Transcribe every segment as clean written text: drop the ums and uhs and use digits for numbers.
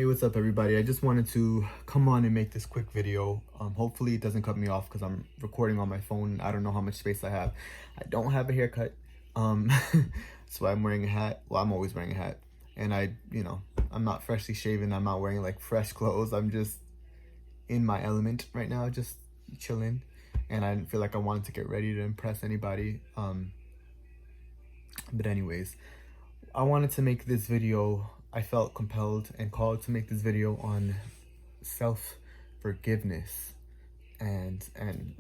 Hey, what's up everybody? I just wanted to come on and make this quick video. Hopefully it doesn't cut me off because I'm recording on my phone. I don't know how much space I have. I don't have a haircut. That's why I'm wearing a hat. Well, I'm always wearing a hat. And I'm not freshly shaven. I'm not wearing like fresh clothes. I'm just in my element right now, just chilling. And I didn't feel like I wanted to get ready to impress anybody. But anyways, I wanted to make this video. I felt compelled and called to make this video on self-forgiveness and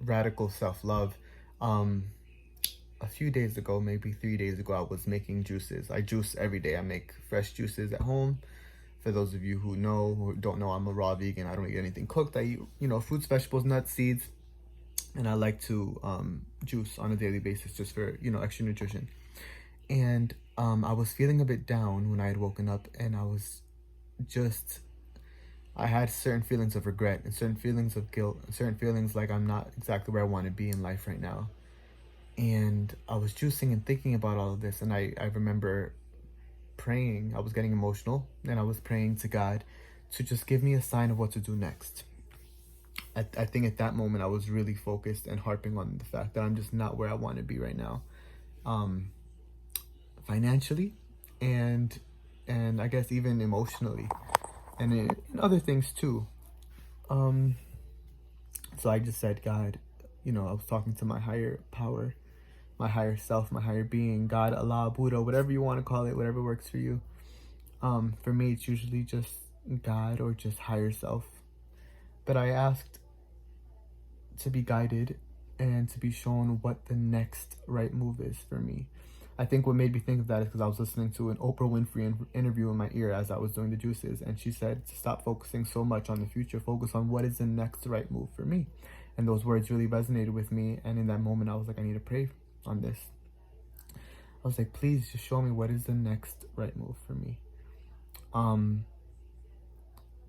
radical self-love. A few days ago, maybe 3 days ago, I was making juices. I juice every day. I make fresh juices at home. For those of you who know or don't know, I'm a raw vegan. I don't eat anything cooked. I eat, fruits, vegetables, nuts, seeds, and I like to juice on a daily basis just for, extra nutrition. And I was feeling a bit down when I had woken up, and I had certain feelings of regret and certain feelings of guilt and certain feelings like I'm not exactly where I want to be in life right now. And I was juicing and thinking about all of this, and I remember praying. I was getting emotional, and I was praying to God to just give me a sign of what to do next. I think at that moment I was really focused and harping on the fact that I'm just not where I want to be right now. Financially and I guess even emotionally and in other things too. So I just said, God, I was talking to my higher power, my higher self, my higher being, God, Allah, Buddha, whatever you want to call it, whatever works for you. For me, it's usually just God or just higher self. But I asked to be guided and to be shown what the next right move is for me. I think what made me think of that is because I was listening to an Oprah Winfrey interview in my ear as I was doing the juices, and she said to stop focusing so much on the future, focus on what is the next right move for me. And those words really resonated with me, and in that moment I was like, I need to pray on this. I was like, please just show me what is the next right move for me.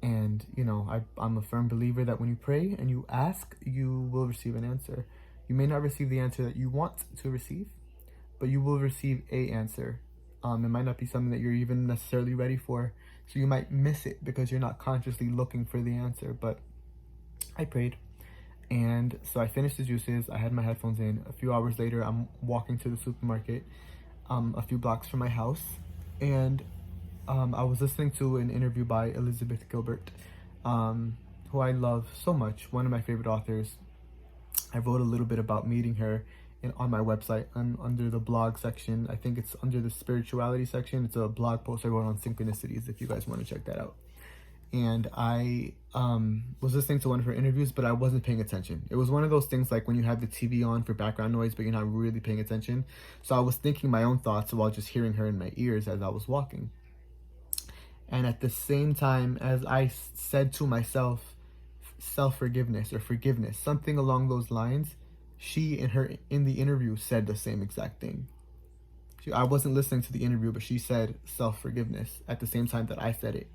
And I'm a firm believer that when you pray and you ask, you will receive an answer. You may not receive the answer that you want to receive, but you will receive a answer. It might not be something that you're even necessarily ready for, so you might miss it because you're not consciously looking for the answer. But I prayed, and so I finished the juices. I had my headphones in. A few hours later, I'm walking to the supermarket a few blocks from my house, and I was listening to an interview by Elizabeth Gilbert, who I love so much, one of my favorite authors. I wrote a little bit about meeting her on my website under the blog section. I think it's under the spirituality section. It's a blog post I wrote on synchronicities if you guys want to check that out. And I was listening to one of her interviews, but I wasn't paying attention. It was one of those things like when you have the TV on for background noise, but you're not really paying attention. So I was thinking my own thoughts while just hearing her in my ears as I was walking. And at the same time as I said to myself, self-forgiveness or forgiveness, something along those lines, she in the interview said the same exact thing. I wasn't listening to the interview, but she said self-forgiveness at the same time that I said it.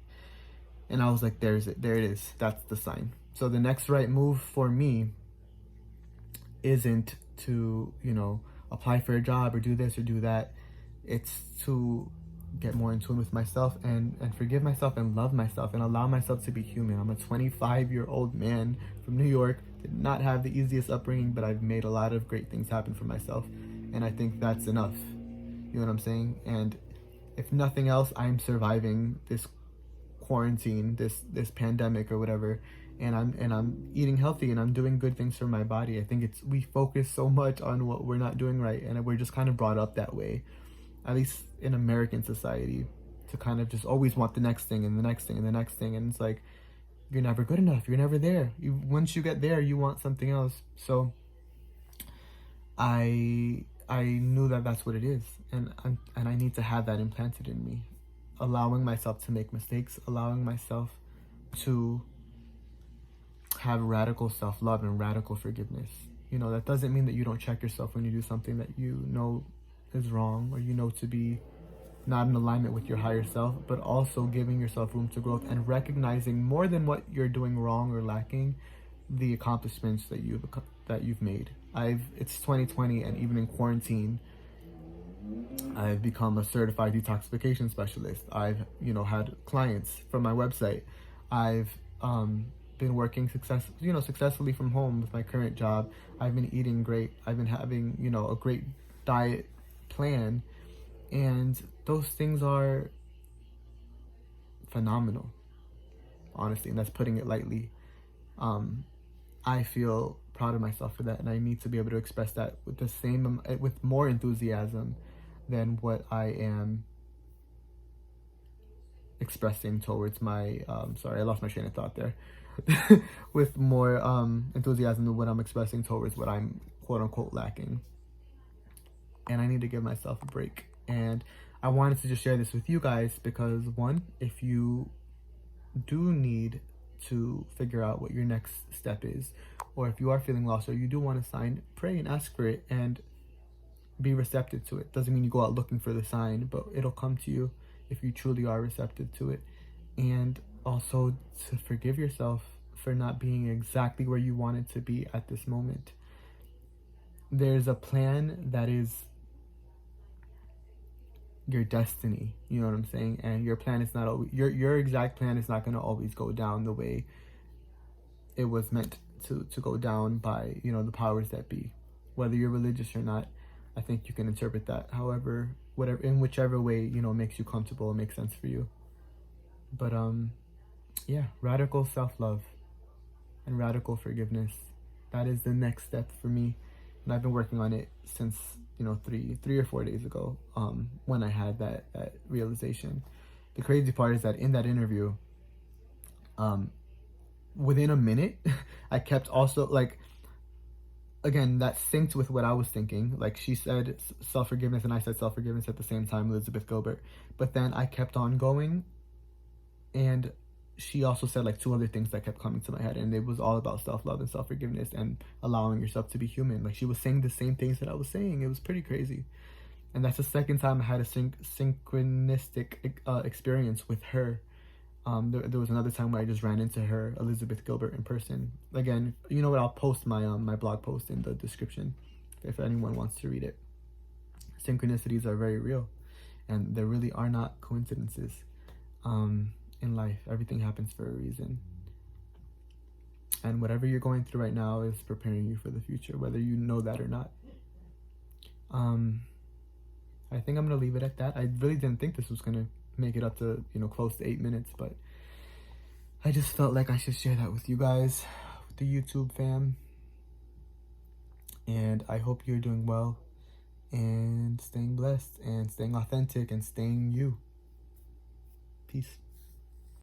And I was like, there it is. That's the sign. So the next right move for me isn't to, apply for a job or do this or do that. It's to get more in tune with myself and forgive myself and love myself and allow myself to be human. I'm a 25-year-old man from New York, did not have the easiest upbringing, but I've made a lot of great things happen for myself. And I think that's enough. You know what I'm saying? And if nothing else, I'm surviving this quarantine, this pandemic or whatever, and I'm eating healthy and I'm doing good things for my body. I think we focus so much on what we're not doing right, and we're just kind of brought up that way, at least in American society, to kind of just always want the next thing and the next thing and the next thing. And it's like, you're never good enough. You're never there. Once you get there, you want something else. So I knew that that's what it is. And I need to have that implanted in me. Allowing myself to make mistakes, allowing myself to have radical self-love and radical forgiveness. That doesn't mean that you don't check yourself when you do something that is wrong or to be not in alignment with your higher self, but also giving yourself room to growth and recognizing more than what you're doing wrong or lacking, the accomplishments that you've made. It's 2020, and even in quarantine, I've become a certified detoxification specialist. I've, had clients from my website. I've been working successfully from home with my current job. I've been eating great. I've been having, a great diet plan, and those things are phenomenal, honestly, and that's putting it lightly. I feel proud of myself for that, and I need to be able to express that with more enthusiasm than what I am expressing towards my sorry, I lost my train of thought there. With more enthusiasm than what I'm expressing towards what I'm quote unquote lacking. And I need to give myself a break. And I wanted to just share this with you guys because, one, if you do need to figure out what your next step is, or if you are feeling lost or you do want a sign, pray and ask for it and be receptive to it. Doesn't mean you go out looking for the sign, but it'll come to you if you truly are receptive to it. And also to forgive yourself for not being exactly where you wanted to be at this moment. There's a plan that is your destiny, you know what I'm saying? And your plan is not always, your exact plan is not going to always go down the way it was meant to go down by, the powers that be. Whether you're religious or not, I think you can interpret that however, in whichever way, makes you comfortable and makes sense for you. But yeah, radical self-love and radical forgiveness. That is the next step for me. And I've been working on it since, 3 or 4 days ago, when I had that realization. The crazy part is that in that interview, within a minute, I kept also, again, that synced with what I was thinking. Like, she said self-forgiveness and I said self-forgiveness at the same time, Elizabeth Gilbert. But then I kept on going, and she also said 2 other things that kept coming to my head, and it was all about self-love and self-forgiveness and allowing yourself to be human. She was saying the same things that I was saying. It was pretty crazy. And that's the second time I had a synchronistic experience with her. There was another time where I just ran into her, Elizabeth Gilbert, in person. Again, you know what? I'll post my blog post in the description if anyone wants to read it. Synchronicities are very real, and there really are not coincidences. In life, everything happens for a reason, and whatever you're going through right now is preparing you for the future, whether you know that or not. I think I'm gonna leave it at that. I really didn't think this was gonna make it up to close to 8 minutes, but I just felt like I should share that with you guys, with the YouTube fam. And I hope you're doing well and staying blessed and staying authentic and staying you. Peace.